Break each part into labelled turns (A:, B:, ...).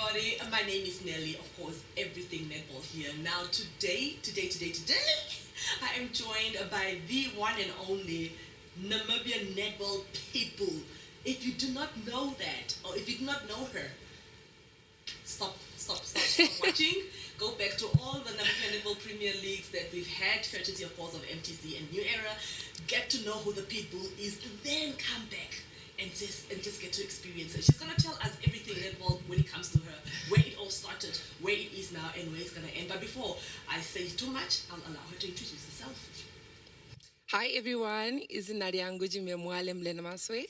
A: everybody. My name is Nelly, of course, everything netball here. Now, today, I am joined by the one and only Namibian netball people. If you do not know that, or if you do not know her, stop watching. Go back to all the Namibian netball Premier Leagues that we've had, courtesy, of course, of MTC and New Era. Get to know who the people is, and then come back and just get to experience it. She's gonna tell us everything netball when it comes to her, where it all started, where it is now, and where it's gonna end. But before I say too much, I'll allow her to introduce herself.
B: Hi everyone, it's Nadianguji Mwale Mulenamaswe.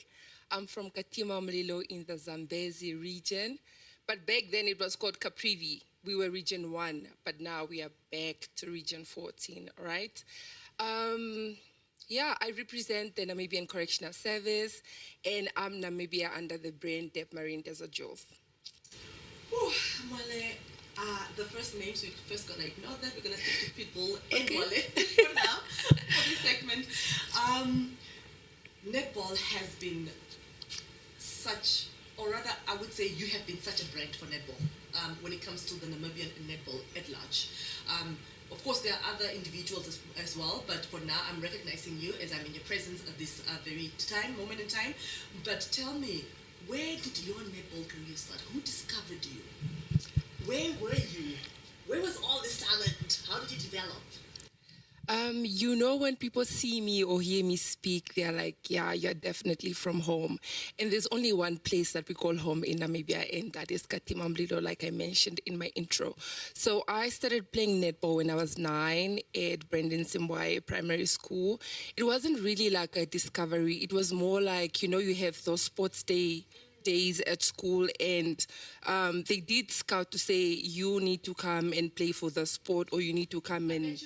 B: I'm from Katima Mlilo in the Zambezi region. But back then it was called Caprivi. We were region 1, but now we are back to region 14, all right? I represent the Namibian Correctional Service, and I'm Namibia under the brand Dep Marine Desert Jewels.
A: Mwale, the first names, we're first gonna ignore that. We're gonna stick to people and Mwale for now, for this segment. Netball has been such, or rather, I would say you have been such a brand for netball when it comes to the Namibian netball at large. Of course, there are other individuals as well, but for now, I'm recognizing you as I'm in your presence at this very moment in time. But tell me, where did your netball career start? Who discovered you? Where were you? Where was all this talent? How did you develop?
B: When people see me or hear me speak, they're like, yeah, you're definitely from home. And there's only one place that we call home in Namibia, and that is Katima Mlilo, like I mentioned in my intro. So I started playing netball when I was 9 at Brendan Simbwaye Primary School. It wasn't really like a discovery. It was more like, you have those sports days at school, and they did scout to say you need to come and play for the sport, or you need to come and...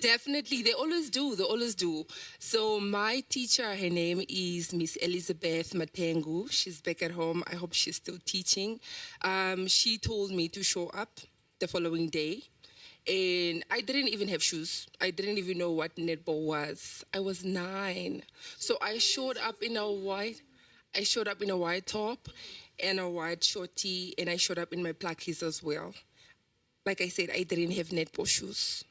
B: Definitely, they always do. So my teacher, her name is Miss Elizabeth Matengu. She's back at home. I hope she's still teaching. She told me to show up the following day. And I didn't even have shoes. I didn't even know what netball was. I was 9. So I showed up in a white top and a white short tee, and I showed up in my plackies as well. Like I said, I didn't have netball shoes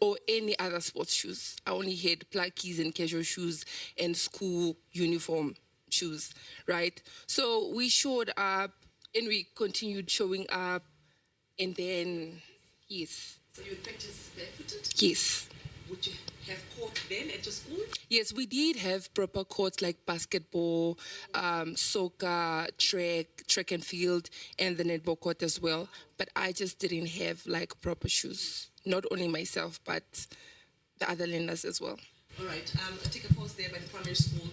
B: or any other sports shoes. I only had plackies and casual shoes and school uniform shoes, right? So we showed up and we continued showing up, and then, yes.
A: So you would practice barefooted?
B: Yes.
A: Would you have court then at your school?
B: Yes, we did have proper courts like basketball, soccer, track and field, and the netball court as well. But I just didn't have like proper shoes. Not only myself, but the other learners as well.
A: All right. I'll take a pause there by the primary school.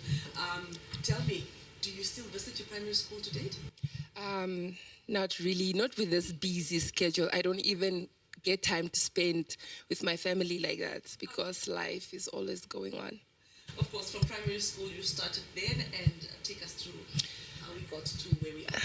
A: Tell me, do you still visit your primary school to date?
B: Not really. Not with this busy schedule. I don't even get time to spend with my family like that because life is always going on.
A: Of course, from primary school you started then, and take us through how we got to where we are.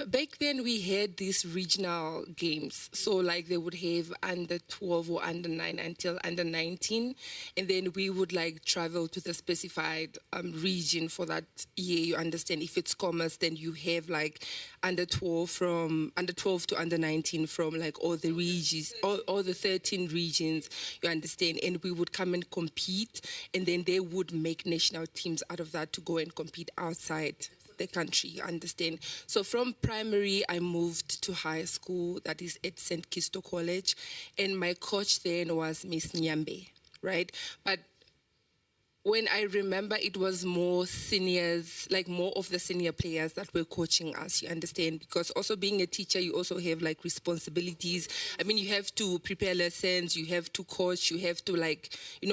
B: Back then we had these regional games. So like they would have under 12 or under 9 until under 19. And then we would like travel to the specified region for that year. You understand, if it's commerce, then you have like under 12 to under 19 from like all the regions, all the 13 regions, you understand. And we would come and compete, and then they would make national teams out of that to go and compete outside the country, you understand. So from primary, I moved to high school, that is at St. Kisto College, and my coach then was Miss Nyambe, right? But when I remember, it was more seniors, like more of the senior players that were coaching us, you understand? Because also being a teacher, you also have like responsibilities. I mean, you have to prepare lessons, you have to coach, you have to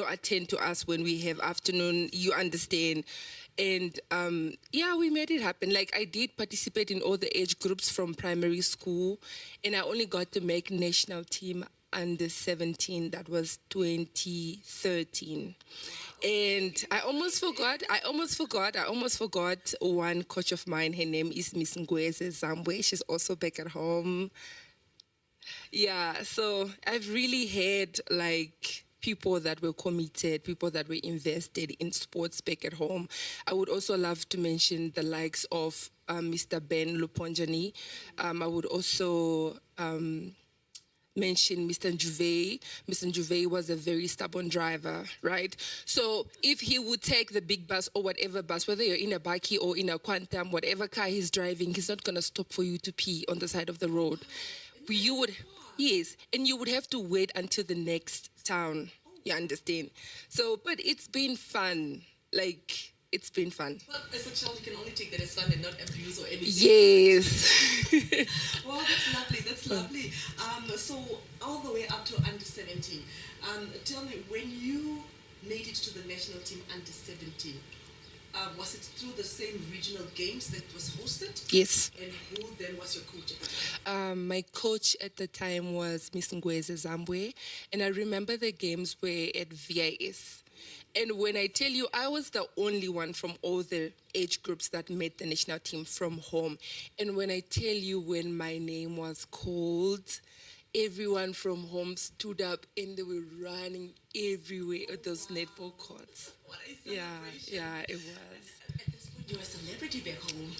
B: attend to us when we have afternoon, you understand? And we made it happen. Like I did participate in all the age groups from primary school, and I only got to make national team under 17. That was 2013. And I almost forgot one coach of mine. Her name is Miss Ngweze Zambwe. She's also back at home. Yeah, so I've really had like people that were committed, people that were invested in sports back at home. I would also love to mention the likes of Mr. Ben Luponjani. I would also mention Mr. Njuve. Mr. Njuve was a very stubborn driver, right? So if he would take the big bus or whatever bus, whether you're in a Baki or in a Quantum, whatever car he's driving, he's not going to stop for you to pee on the side of the road. You would, yes, and you would have to wait until the next town, you understand? So, but it's been fun, like, it's been fun.
A: Well, as a child, you can only take that as fun and not abuse or anything.
B: Yes.
A: Wow, that's lovely. That's lovely. So all the way up to under 17. Tell me, when you made it to the national team under 17, was it through the same regional games that was hosted?
B: Yes.
A: And who then was your coach at the time?
B: My coach at the time was Miss Ngweze Zambwe, and I remember the games were at VIS. And when I tell you, I was the only one from all the age groups that made the national team from home. And when I tell you, when my name was called, everyone from home stood up and they were running everywhere at those netball courts.
A: What a celebration.
B: It was.
A: At this point, you're a celebrity back home.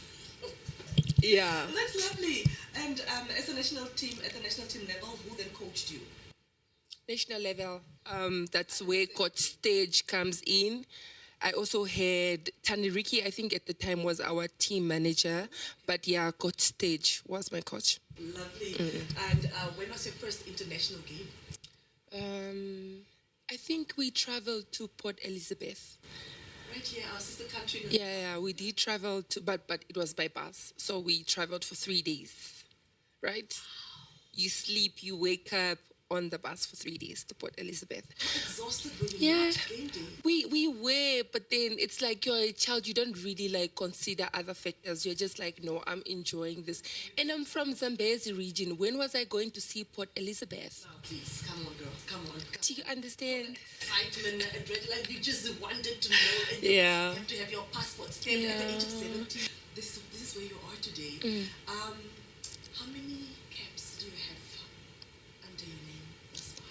B: Yeah.
A: That's lovely. And as a national team, at the national team level, who then coached you?
B: National level, that's where Coach Stage comes in. I also had Taniriki, I think at the time was our team manager, but yeah, Coach Stage was my coach.
A: Lovely. And when was your first international game?
B: I think we traveled to Port Elizabeth.
A: Right here, our sister country.
B: Yeah, we did travel to, but it was by bus. So we traveled for 3 days, right? You sleep, you wake up on the bus for 3 days to Port Elizabeth.
A: How exhausted were you game day?
B: We were, but then it's like you're a child, you don't really like consider other factors. You're just like, no, I'm enjoying this. And I'm from Zambezi region. When was I going to see Port Elizabeth?
A: Oh, please, come on, girls, come on.
B: Do you understand?
A: Excitement, adrenaline, you just wanted to know. And you have to have your passport stamped at the age of 17. This is where you are today. How many caps do you have under your name thus far?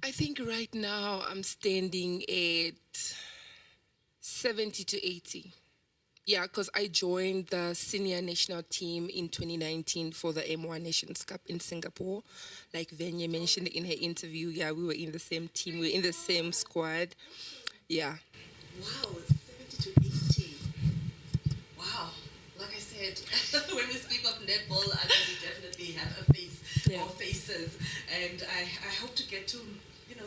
B: I think right now I'm standing at 70 to 80. Yeah, because I joined the senior national team in 2019 for the M1 Nations Cup in Singapore. Like Venya mentioned in her interview, yeah, we were in the same team, we were in the same squad. Yeah.
A: Wow, 70 to 80. Wow. Like I said, when we speak of netball, I think we definitely have a face or faces. And I hope to get to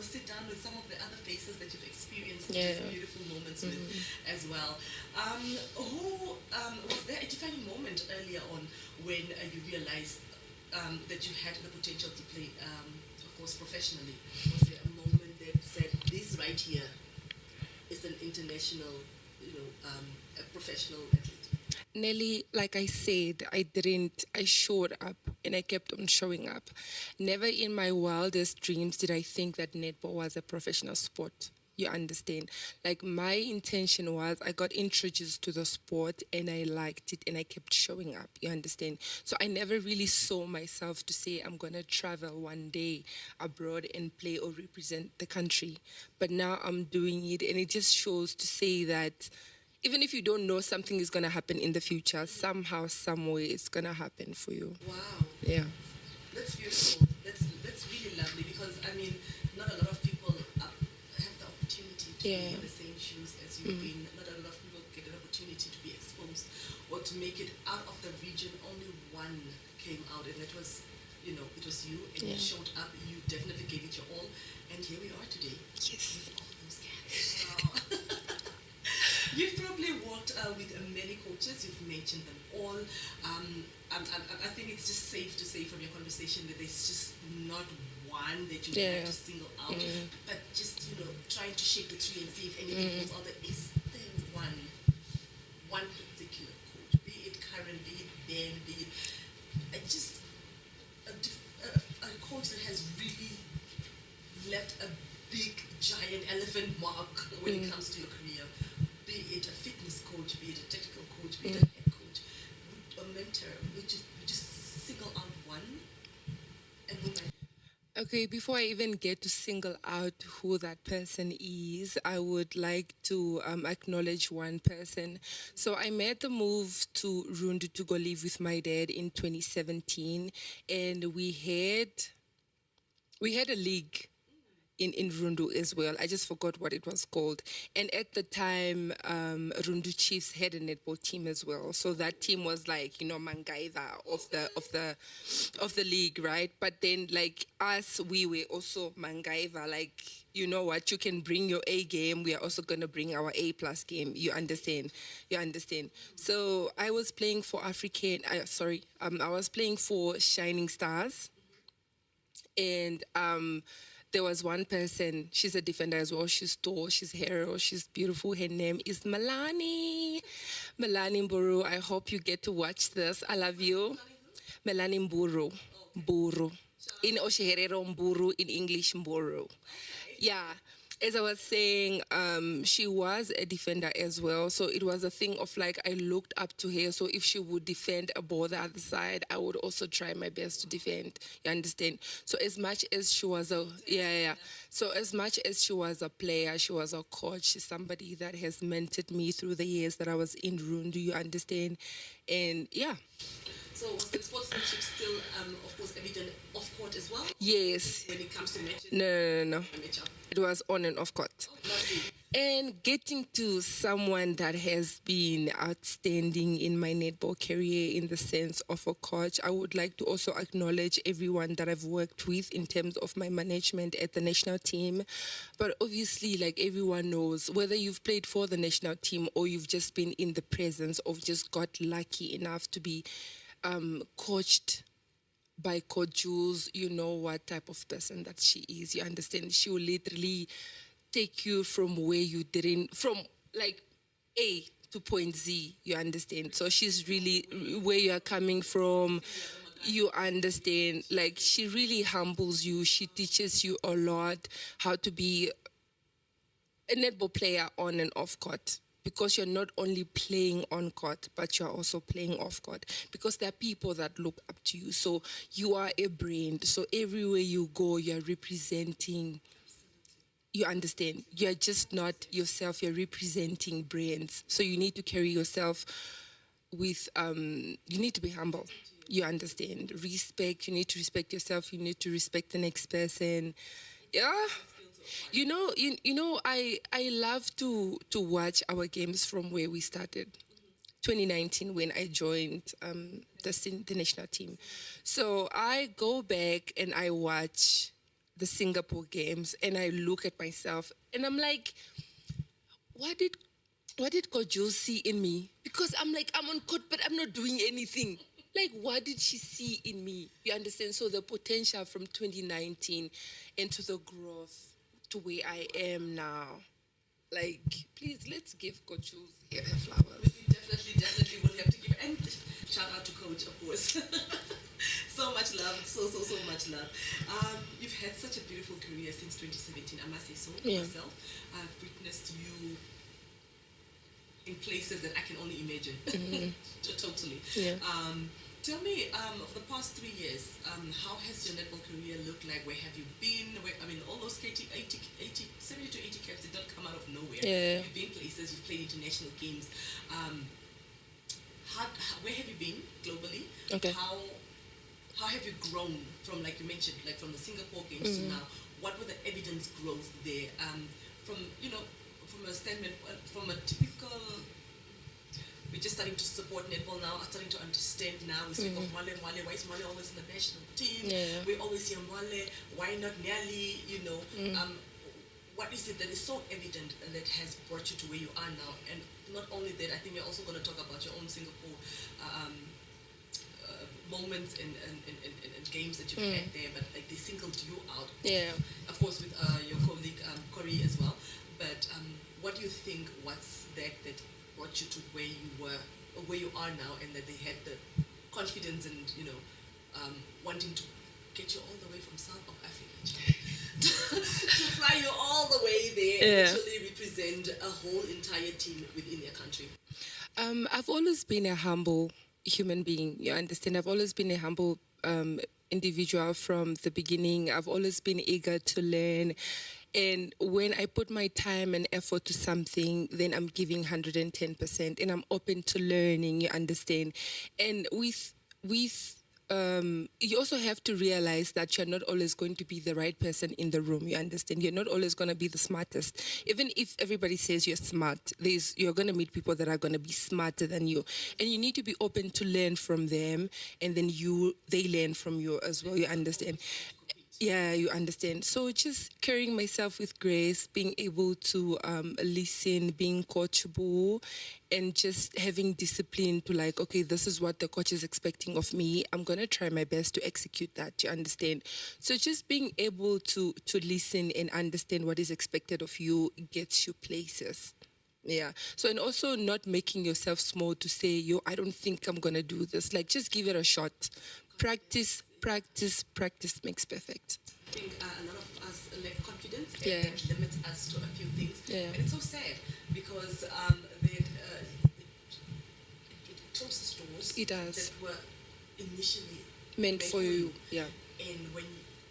A: sit down with some of the other faces that you've experienced these beautiful moments with as well. Was there a defining moment earlier on when you realized that you had the potential to play, of course, professionally? Was there a moment that said, this right here is an international, a professional athlete?
B: Nelly, like I said, I showed up and I kept on showing up. Never in my wildest dreams did I think that netball was a professional sport. You understand? Like my intention was I got introduced to the sport and I liked it and I kept showing up. You understand? So I never really saw myself to say I'm going to travel one day abroad and play or represent the country. But now I'm doing it and it just shows to say that even if you don't know something is going to happen in the future, somehow, some way it's going to happen for you.
A: Wow.
B: Yeah.
A: That's beautiful. That's really lovely because, not a lot of people have the opportunity to be in the same shoes as you've been. Not a lot of people get an opportunity to be exposed or to make it out of the region. Only one came out, and that was, it was you, and you showed up. You definitely gave it your all, and here we are today.
B: Yes.
A: With all those caps. Wow. You've probably worked with many coaches. You've mentioned them all. I think it's just safe to say from your conversation that there's just not one that you have to single out, but just trying to shake the tree and see if anything falls out. Is there one particular coach, be it Karen, be it Ben, be it just a coach that has really left a big giant elephant mark when it comes to your career? Be it a fitness coach, be it a technical coach, be it a head coach, a mentor, would you just single out one? And who might?
B: Okay, before I even get to single out who that person is, I would like to acknowledge one person. So I made the move to Rundu to go live with my dad in 2017, and we had a league in Rundu as well. I just forgot what it was called. And at the time, Rundu Chiefs had a netball team as well. So that team was like, Mangaiva of the league, right? But then like us, we were also Mangaiva, like, you know what, you can bring your A game, we are also gonna bring our A plus game. You understand? So I was playing for I was playing for Shining Stars, and there was one person, she's a defender as well, she's tall, she's hero, she's beautiful. Her name is Melanie Mburu. I hope you get to watch this. I love you. Melanie Mburu. In Osheherero Mburu, in English Mburu. Yeah. As I was saying, she was a defender as well. So it was a thing of like, I looked up to her. So if she would defend a ball the other side, I would also try my best to defend. You understand? So as much as she was So as much as she was a player, she was a coach, she's somebody that has mentored me through the years that I was in Rundu. You understand? And yeah.
A: So was the sportsmanship still, of course, evident off court as well?
B: Yes.
A: When it comes to matches?
B: No. It was on and off court. And getting to someone that has been outstanding in my netball career in the sense of a coach, I would like to also acknowledge everyone that I've worked with in terms of my management at the national team. But obviously, like everyone knows, whether you've played for the national team or you've just been in the presence of just got lucky enough to be coached by Coach Jules, you know what type of person that she is. You understand? She will literally take you from where you didn't, from like A to point Z, you understand? So she's really where you are coming from. You understand? Like, she really humbles you. She teaches you a lot how to be a netball player on and off court. Because you're not only playing on court, but you're also playing off court. Because there are people that look up to you. So you are a brand. So everywhere you go, you're representing. You understand? You're just not yourself. You're representing brands. So you need to carry yourself with, you need to be humble. You understand? Respect. You need to respect yourself. You need to respect the next person. Yeah. You know, I love to watch our games from where we started. 2019 when I joined the national team. So I go back and I watch the Singapore games and I look at myself and I'm like, what did Coach Jules see in me? Because I'm like, I'm on court, but I'm not doing anything. Like, what did she see in me? You understand? So the potential from 2019 into the growth to where I am now. Like, please, let's give Coach Jules her flowers.
A: We definitely will have to give, and shout out to Coach, of course. So much love, so much love. You've had such a beautiful career since 2017, I must say so myself. I've witnessed you in places that I can only imagine. Totally.
B: Yeah.
A: Tell me, for the past 3 years, how has your netball career looked like? Where have you been? All those 70 to 80 caps did not come out of nowhere.
B: Yeah.
A: You've been places, you've played international games. Where have you been globally?
B: Okay.
A: How have you grown from, like you mentioned, like from the Singapore games to now? What were the evidence growth there? From a standpoint, from a typical. We're just starting to support netball now. I'm starting to understand now. We speak of Mwale. Why is Mwale always in the national team?
B: Yeah.
A: We always hear Mwale. Why not Nelly? What is it that is so evident and that has brought you to where you are now? And not only that, I think we're also going to talk about your own Singapore moments and games that you've had there. But like they singled you out.
B: Yeah.
A: Of course, with your colleague Corey as well. But what do you think was that brought you to where you were or where you are now, and that they had the confidence and wanting to get you all the way from South Africa to fly you all the way there and actually represent a whole entire team within their country? I've
B: always been a humble human being. You understand? I've always been a humble individual from the beginning. I've always been eager to learn. And when I put my time and effort to something, then I'm giving 110%, and I'm open to learning, you understand? And you also have to realize that you're not always going to be the right person in the room, you understand? You're not always going to be the smartest. Even if everybody says you're smart, you're going to meet people that are going to be smarter than you. And you need to be open to learn from them, and then they learn from you as well, you understand? Yeah, you understand. So just carrying myself with grace, being able to listen, being coachable, and just having discipline to like, okay, this is what the coach is expecting of me. I'm going to try my best to execute that, you understand? So just being able to listen and understand what is expected of you gets you places. Yeah. So, and also not making yourself small to say, yo, I don't think I'm going to do this. Like, just give it a shot. Practice makes perfect.
A: I think a lot of us lack confidence, and
B: Yeah.
A: that limits us to a few things.
B: Yeah.
A: And it's so sad because it closes doors
B: It does.
A: that were initially
B: Meant for you. Yeah.
A: And when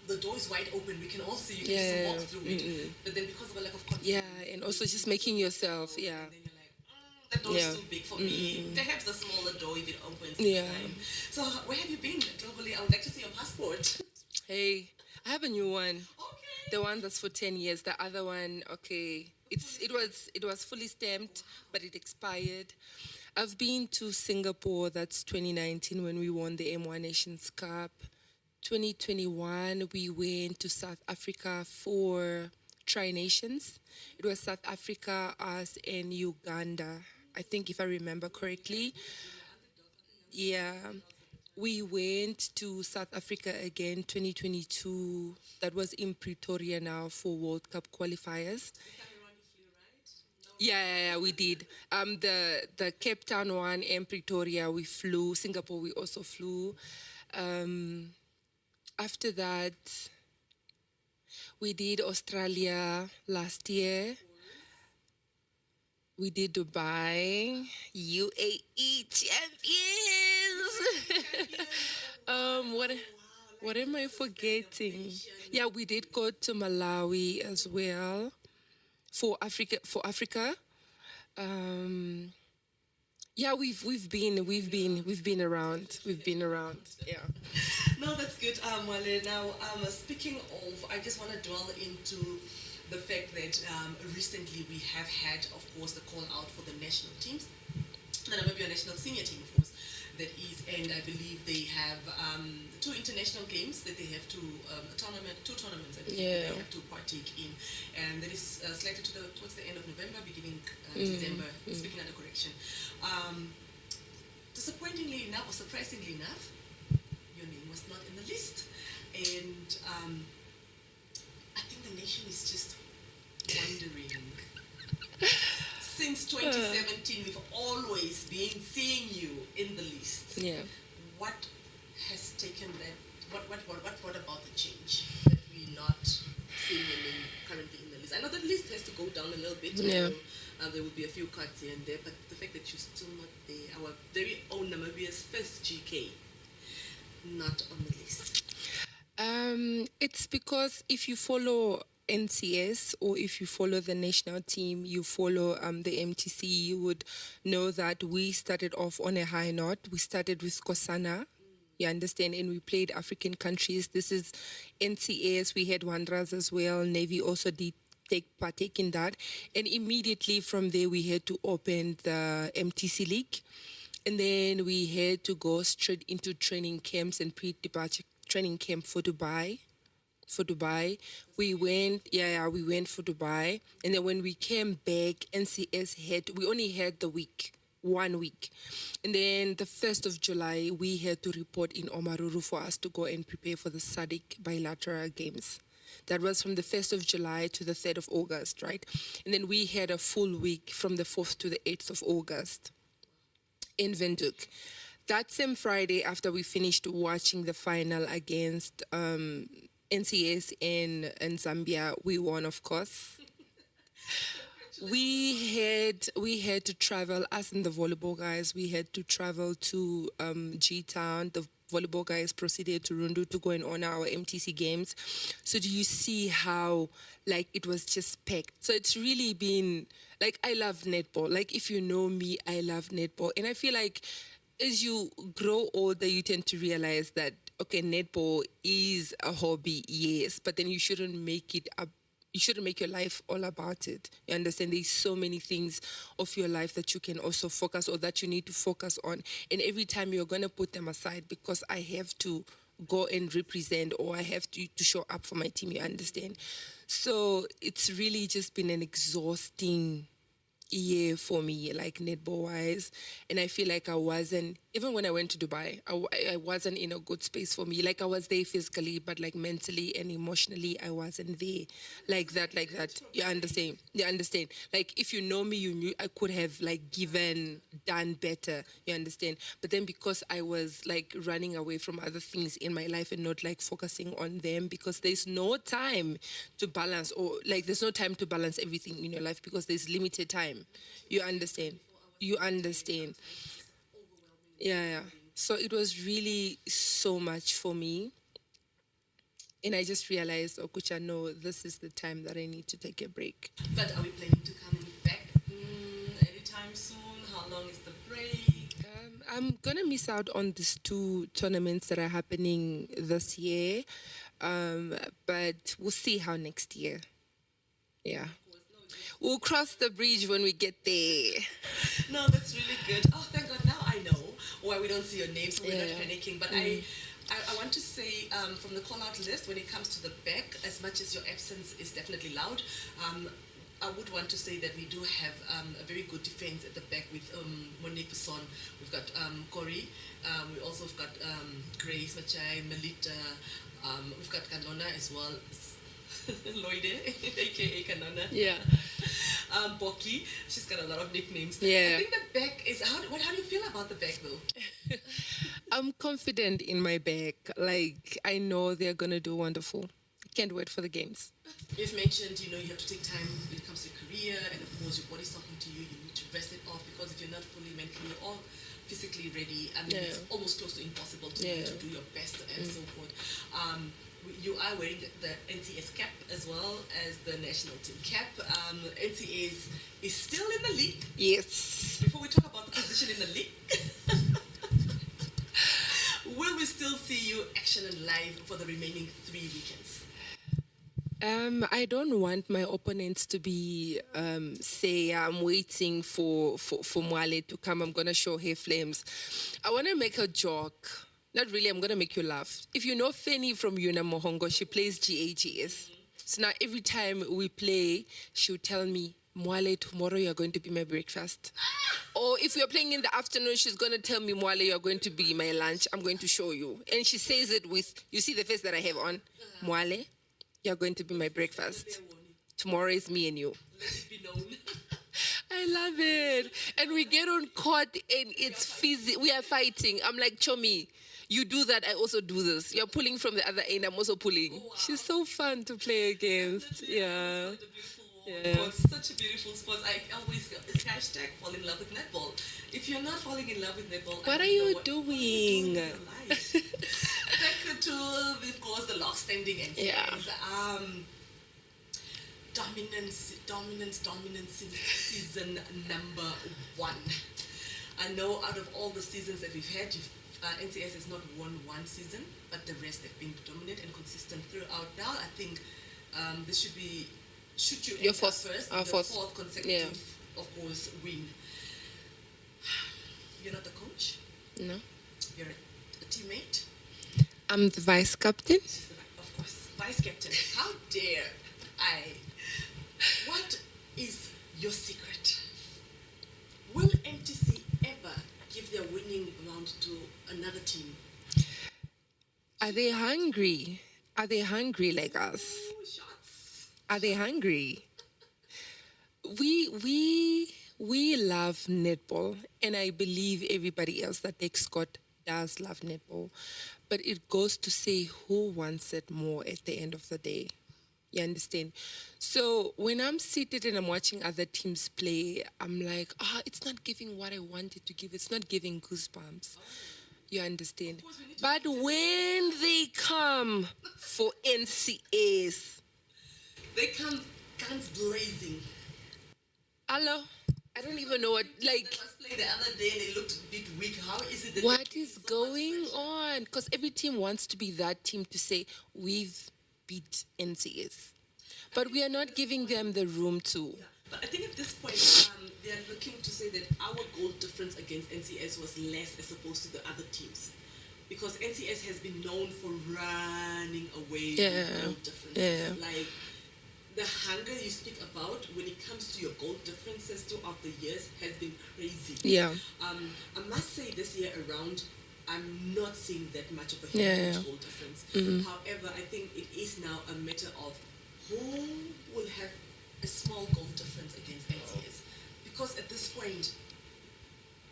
A: the door is wide open, we can all see you can
B: Yeah.
A: just walk through it. But then because of a lack of confidence,
B: Yeah, and also just making yourself, yeah.
A: and then you're like, the door
B: Yeah.
A: is too big for me. Perhaps a smaller door if it opens.
B: Yeah.
A: Next time. So where have you been globally? I would like to see your passport.
B: Hey, I have a new one.
A: Okay.
B: The one that's for 10 years. The other one, okay, it was fully stamped, but it expired. I've been to Singapore. That's 2019 when we won the M1 Nations Cup. 2021 we went to South Africa for Tri-Nations. It was South Africa, us, and Uganda, I think, if I remember correctly. Yeah. We went to South Africa again, 2022. That was in Pretoria now for World Cup qualifiers. Yeah, we did. The Cape Town one and Pretoria we flew. Singapore we also flew. After that, we did Australia last year. We did Dubai, UAE champions. What am I forgetting? Yeah, we did go to Malawi as well for Africa. Yeah, we've been around. We've been around. Yeah.
A: No, that's good, Mwale. Now, speaking of, I just want to dwell into the fact that recently we have had, of course, the call out for the national teams, the Namibia national senior team, of course, that is, and I believe they have 2 international games that they have to, two tournaments, I believe,
B: Yeah.
A: they have to partake in, and that is slated towards the end of November, beginning December, speaking under correction. Disappointingly enough, or surprisingly enough, your name was not in the list, and I think the nation is just wondering. Since 2017, we've always been seeing you in the list.
B: Yeah.
A: What has taken that? What about the change that we're not seeing your name currently in the list? I know the list has to go down a little bit.
B: Yeah.
A: There will be a few cuts here and there, but the fact that you're still not there, our very own Namibia's first GK, not on the list.
B: It's because if you follow NCS or if you follow the national team, you follow the MTC, you would know that we started off on a high note. We started with Kosana, you understand, and we played African countries. This is NCS. We had Wanderers as well. Navy also did partake in that. And immediately from there, we had to open the MTC League. And then we had to go straight into training camps and pre-departure training camp for Dubai. We went for Dubai. And then when we came back, NCS we only had 1 week. And then the 1st of July, we had to report in Omaruru for us to go and prepare for the SADC bilateral games. That was from the 1st of July to the 3rd of August, right? And then we had a full week from the 4th to the 8th of August in Windhoek. That same Friday, after we finished watching the final against NCS in Zambia, we won, of course. We had to travel, us and the volleyball guys, we had to travel to G-Town, the volleyball guys proceeded to Rundu to go and honor our MTC games. So do you see how like it was just packed? So it's really been like I love netball. Like if you know me, I love netball, and I feel like as you grow older, you tend to realize that okay, netball is a hobby, yes, but then you shouldn't make it a you shouldn't make your life all about it. You understand? There's so many things of your life that you can also focus or that you need to focus on. And every time you're going to put them aside because I have to go and represent or I have to show up for my team, you understand? So it's really just been an exhausting year for me, like netball wise. And I feel like I wasn't, even when I went to Dubai, I wasn't in a good space for me. Like I was there physically, but like mentally and emotionally, I wasn't there. Like that. You understand? You understand? Like if you know me, you knew I could have like done better. You understand? But then because I was like running away from other things in my life and not like focusing on them because there's no time to balance or like there's no time to balance everything in your life because there's limited time. You understand? You understand? Yeah. So it was really so much for me. And I just realized, Okucha, no, this is the time that I need to take a break.
A: But are we planning to come back anytime soon? How long is the break?
B: I'm going to miss out on these two tournaments that are happening this year. But we'll see how next year. Yeah. We'll cross the bridge when we get there.
A: No, that's really good. Oh, thank God. Now I know why we don't see your name, so we're not panicking. But I want to say from the call-out list, when it comes to the back, as much as your absence is definitely loud, I would want to say that we do have a very good defense at the back with Monique Son. We've got Corey. We also have got Grace Machai, Melita. We've got Kanona as well. Loide, aka Kanona.
B: Yeah.
A: Boki. She's got a lot of nicknames.
B: Yeah.
A: I think the back is how do you feel about the back though?
B: I'm confident in my back. Like I know they're gonna do wonderful. Can't wait for the games.
A: You've mentioned, you have to take time when it comes to career, and of course your body's talking to you. You need to rest it off because if you're not fully mentally or physically ready, I mean, it's almost close to impossible to do your best and so forth. You are wearing the NCS cap as well as the national team cap. NCS is still in the league.
B: Yes.
A: Before we talk about the position in the league, will we still see you action and live for the remaining 3 weekends?
B: I don't want my opponents to be say I'm waiting for Mwale to come. I'm gonna show her flames. I want to make a joke. Not really. I'm gonna make you laugh. If you know Fanny from Yuna Mohongo, she plays GAGS. So now every time we play, she'll tell me, Mwale, tomorrow you're going to be my breakfast. Or if we're playing in the afternoon, she's going to tell me, Mwale, you're going to be my lunch. I'm going to show you. And she says it with, you see the face that I have on? Mwale, you're going to be my breakfast. Tomorrow is me and you.
A: Let it be known.
B: I love it. And we get on court and it's fizzy. We are fighting. I'm like, Chomi, you do that, I also do this. You're pulling from the other end, I'm also pulling. Oh, wow. She's so fun to play against. Yeah.
A: It's such a beautiful sport. I always it's hashtag fall in love with netball. If you're not falling in love with netball,
B: what are you doing?
A: Back to, of course, the long standing and dominance season number 1. I know out of all the seasons that we've had, NCS has not won one season, but the rest have been dominant and consistent throughout. Now I think this should be. Should you enter first, the fourth consecutive, of course, win. You're not the coach?
B: No.
A: You're a teammate?
B: I'm the vice captain.
A: She's of course, vice captain. How dare I? What is your secret? Will MTC ever give their winning round to another team?
B: Are they hungry? Are they hungry like us? Are they hungry? We love netball, and I believe everybody else that takes Scott does love netball. But it goes to say who wants it more at the end of the day. You understand? So when I'm seated and I'm watching other teams play, I'm like, it's not giving what I wanted to give. It's not giving goosebumps. You understand?
A: course we need to
B: But when they come for NCS,
A: they come guns blazing.
B: hello? I don't even know what, like,
A: They must play the other day and they looked a bit weak. How is it that
B: what
A: they
B: is
A: so much
B: going
A: pressure?
B: on? Because every team wants to be that team to say, we've beat NCS. But we are not giving them the room to.
A: Yeah, but I think at this point, they are looking to say that our goal difference against NCS was less as opposed to the other teams. Because NCS has been known for running away with goal differences.
B: Yeah.
A: Like, the hunger you speak about when it comes to your goal differences throughout the years has been crazy.
B: Yeah.
A: I must say this year around, I'm not seeing that much of a huge
B: Yeah.
A: goal difference. However, I think it is now a matter of who will have a small goal difference against NCS. Because at this point,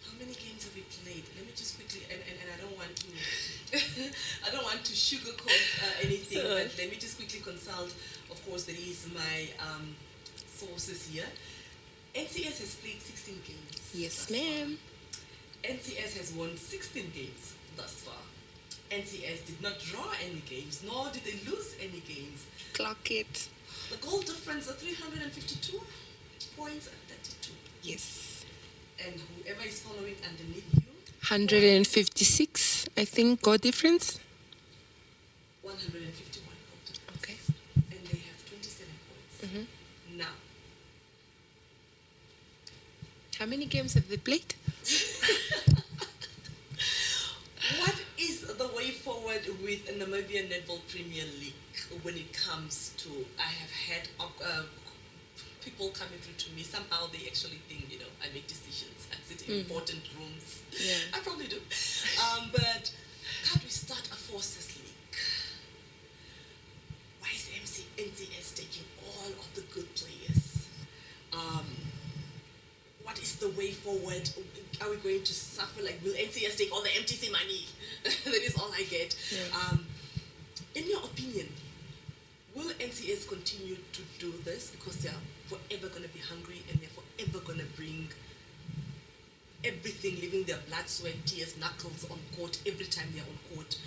A: how many games have we played? Let me just quickly, and I don't want to, I don't want to sugarcoat anything, but let me just quickly consult. Of course, there is my sources here. NCS has played 16 games.
B: Yes,
A: thus far.
B: ma'am.
A: NCS has won 16 games thus far. NCS did not draw any games, nor did they lose any games.
B: Clock it.
A: The goal difference are 352 points and 32.
B: Yes.
A: And whoever is following underneath you,
B: 156, I think, goal difference.
A: 151 goal difference.
B: Okay.
A: And they have 27 points. Now,
B: How many games have they played?
A: what is the way forward with Namibian Netball Premier League when it comes to, I have had people coming through to me, somehow they actually think, I make decisions, I sit in important rooms.
B: Yeah.
A: I probably do. But can't we start a forces league? Why is NCS taking all of the good players? What is the way forward? Are we going to suffer? Like, will NCS take all the MTC money? That is all I get.
B: Yeah.
A: In your opinion, will NCS continue to do this because they are forever going to be hungry and they're forever going to bring everything, leaving their blood, sweat, tears, knuckles on court every time they're on court?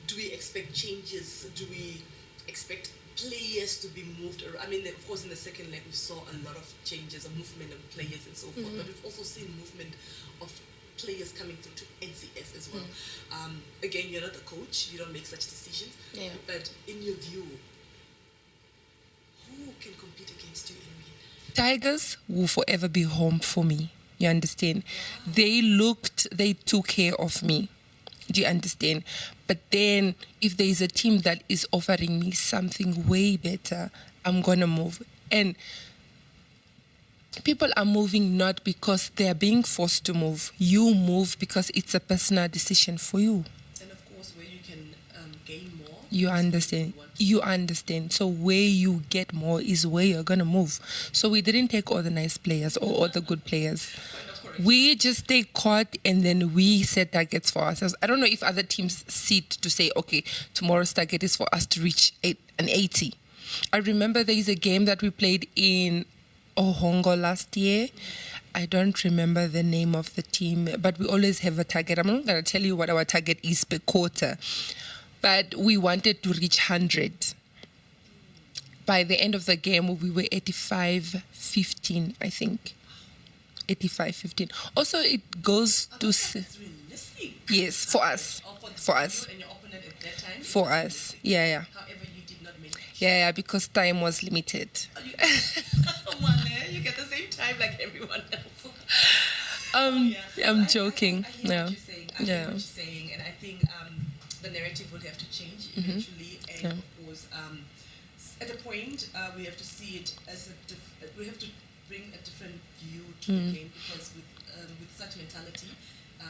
A: Do we expect changes? Do we expect players to be moved around? I mean, of course, in the second leg, we saw a lot of changes, a movement of players and so forth, but we've also seen movement of players coming through to NCS as well. Again, you're not the coach, you don't make such decisions,
B: Yeah.
A: but in your view, who can compete against you and win?
B: Tigers will forever be home for me. You understand? They took care of me. Do you understand? But then if there is a team that is offering me something way better, I'm going to move. And people are moving not because they're being forced to move. You move because it's a personal decision for you.
A: And of course, where you can gain more.
B: You understand. You understand. So where you get more is where you're going to move. So we didn't take all the nice players or all the good players. We just take court and then we set targets for ourselves. I don't know if other teams sit to say, okay, tomorrow's target is for us to reach an 80. I remember there is a game that we played in Ohongo last year. I don't remember the name of the team, but we always have a target. I'm not going to tell you what our target is per quarter, but we wanted to reach 100. By the end of the game, we were 85-15, I think. 85-15. Also, it goes to...
A: It's realistic.
B: Yes, for us. For us.
A: You and your opponent at that time.
B: For us. Yeah.
A: However, you did not make it.
B: Yeah, because time was limited.
A: Mwale, you get the same time like everyone else.
B: I'm joking.
A: I hear what you're saying. I hear
B: Yeah.
A: what you're saying, and I think the narrative will have to change eventually. And of course, at a point, we have to see it as we have to bring a different view to the game, because with such mentality,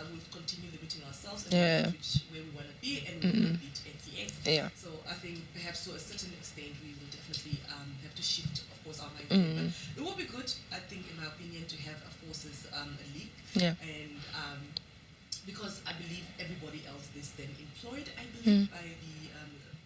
A: we'll continue limiting ourselves and we'll reach where we want to be, and we will beat NCS.
B: Yeah.
A: So I think perhaps to a certain extent, we will definitely have to shift, of course, our mindset. But it will be good, I think, in my opinion, to have a forces a league.
B: Yeah.
A: And because I believe everybody else is then employed, I believe, by the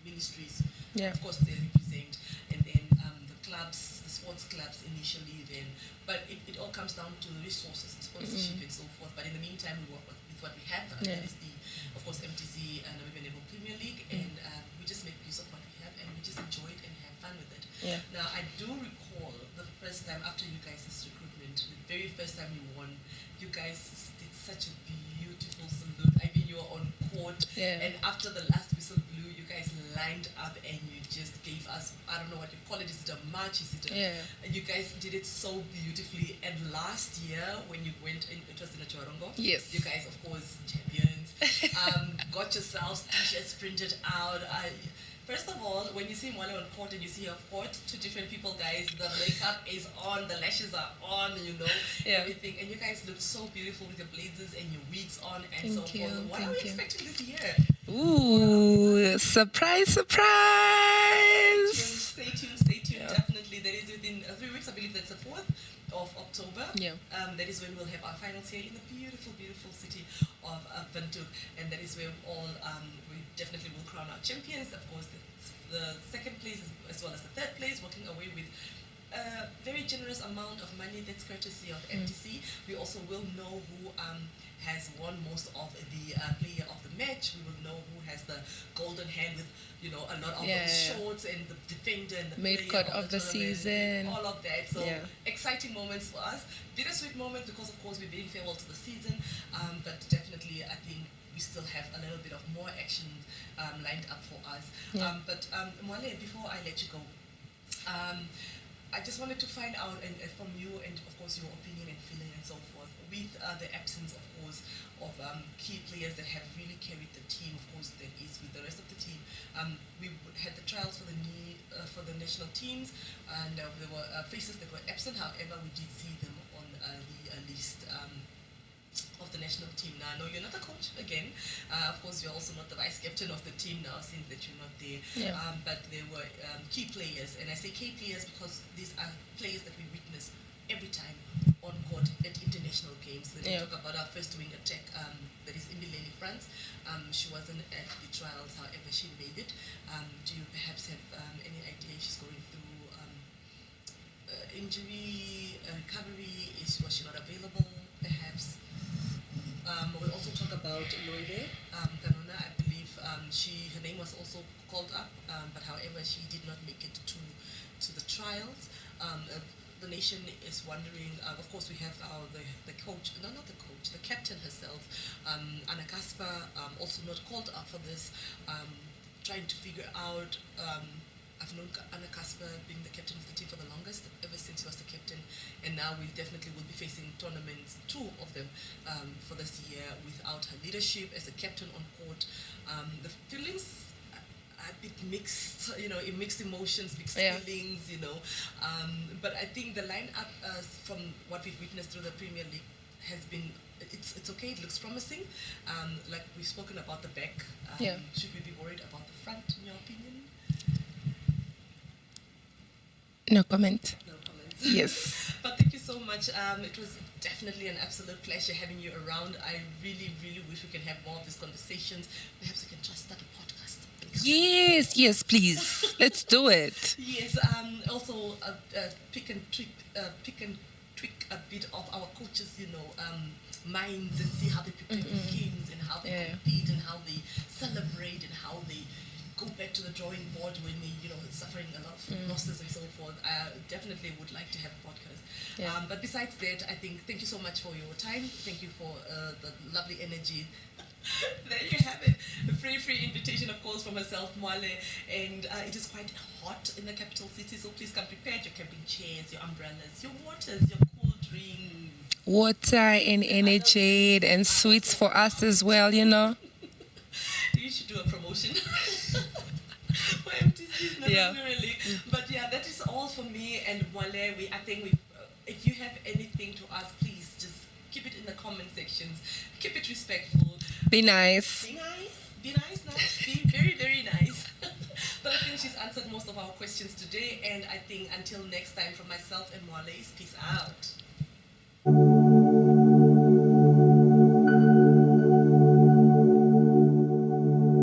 A: ministries.
B: Yeah.
A: Of course, they represent, and then the clubs, the sports clubs initially then. But it all comes down to resources and sponsorship and so forth. But in the meantime, we work with what we have. That is the, of course, MTC and Namibian Netball Premier League, and we just make use of what we have, and we just enjoy it and have fun with it.
B: Yeah.
A: Now, I do recall the first time after you guys' recruitment, the very first time you won, you guys did such a beautiful salute. I mean, you were on court, and after the last whistle blew, you guys lined up and you just gave us, I don't know what you call it, is it a march, is it a, and you guys did it so beautifully. And last year, when you went, it was in a Chorongo.
B: Yes.
A: You guys, of course, champions, got yourselves t-shirts printed out. First of all, when you see Mwale on court and you see her court, two different people, guys, the makeup is on, the lashes are on, everything. And you guys look so beautiful with your blazers and your wigs on and so forth. What are we expecting this year?
B: Ooh, surprise, surprise!
A: Stay tuned. Definitely. That is within 3 weeks, I believe that's the 4th of October. That is when we'll have our finals here in the beautiful, beautiful city of Windhoek. And that is where all, we definitely will crown our champions. Of course, the second place as well as the third place, walking away with a very generous amount of money. That's courtesy of MTC. We also will know who has won most of the player of the match. We will know who has the golden hand with, a lot of those shorts and the defender and the
B: made
A: player
B: cut of the season.
A: All of that. So exciting moments for us. Bittersweet moment because, of course, we're bidding farewell to the season. But definitely, I think we still have a little bit of more action lined up for us. But Mwale, before I let you go, I just wanted to find out from you and, of course, your opinion and feeling and so forth with the absence, of course, of key players that have really carried the team, of course, that is with the rest of the team. We had the trials for the national teams, and there were faces that were absent. However, we did see them on the list of the national team. Now, I know you're not a coach again. Of course, you're also not the vice captain of the team now, since that you're not there. But there were key players, and I say key players because these are players that we witness every time on court at international games. When we talk about our first wing attack, that is Emilene France. She wasn't at the trials, however, she made it. Do you perhaps have any idea if she's going through injury, recovery? Was she not available, perhaps? We'll also talk about Loide Kanona. I believe her name was also called up, but however, she did not make it to the trials. The nation is wondering, of course, we have the coach, no, not the coach, the captain herself, Anna Kasper, also not called up for this, trying to figure out. I've known Anna Kasper being the captain of the team for the longest, ever since she was the captain, and now we definitely will be facing tournaments, 2 of them, for this year without her leadership as a captain on court. The feelings are a bit mixed, mixed emotions, mixed feelings, but I think the lineup from what we've witnessed through the Premier League has been, it's okay, it looks promising. Like we've spoken about the back, should we be worried about the front, in your opinion?
B: No comment.
A: No comments.
B: Yes.
A: But thank you so much. It was definitely an absolute pleasure having you around. I really, really wish we can have more of these conversations. Perhaps we can just start a podcast.
B: Yes, please. Let's do it.
A: Yes. Also, pick and tweak a bit of our coaches, minds, and see how they prepare for games and how they compete and how they celebrate and how they go back to the drawing board when they, suffering a lot of losses and so forth. I definitely would like to have a podcast. But besides that, I think thank you so much for your time. Thank you for the lovely energy. There you have it. A free invitation, of course, from herself, Mwale. And it is quite hot in the capital city, so please come prepared. Your camping chairs, your umbrellas, your waters, your cool drinks.
B: Water and energy and sweets for us as well,
A: You should do a promotion for MTC's necessarily. But that is all for me and Mwale. I think if you have anything to ask, please just keep it in the comment sections. Keep it respectful.
B: Be nice.
A: Be nice. Be very, very nice. But I think she's answered most of our questions today, and I think until next time, from myself and Mwale, peace out.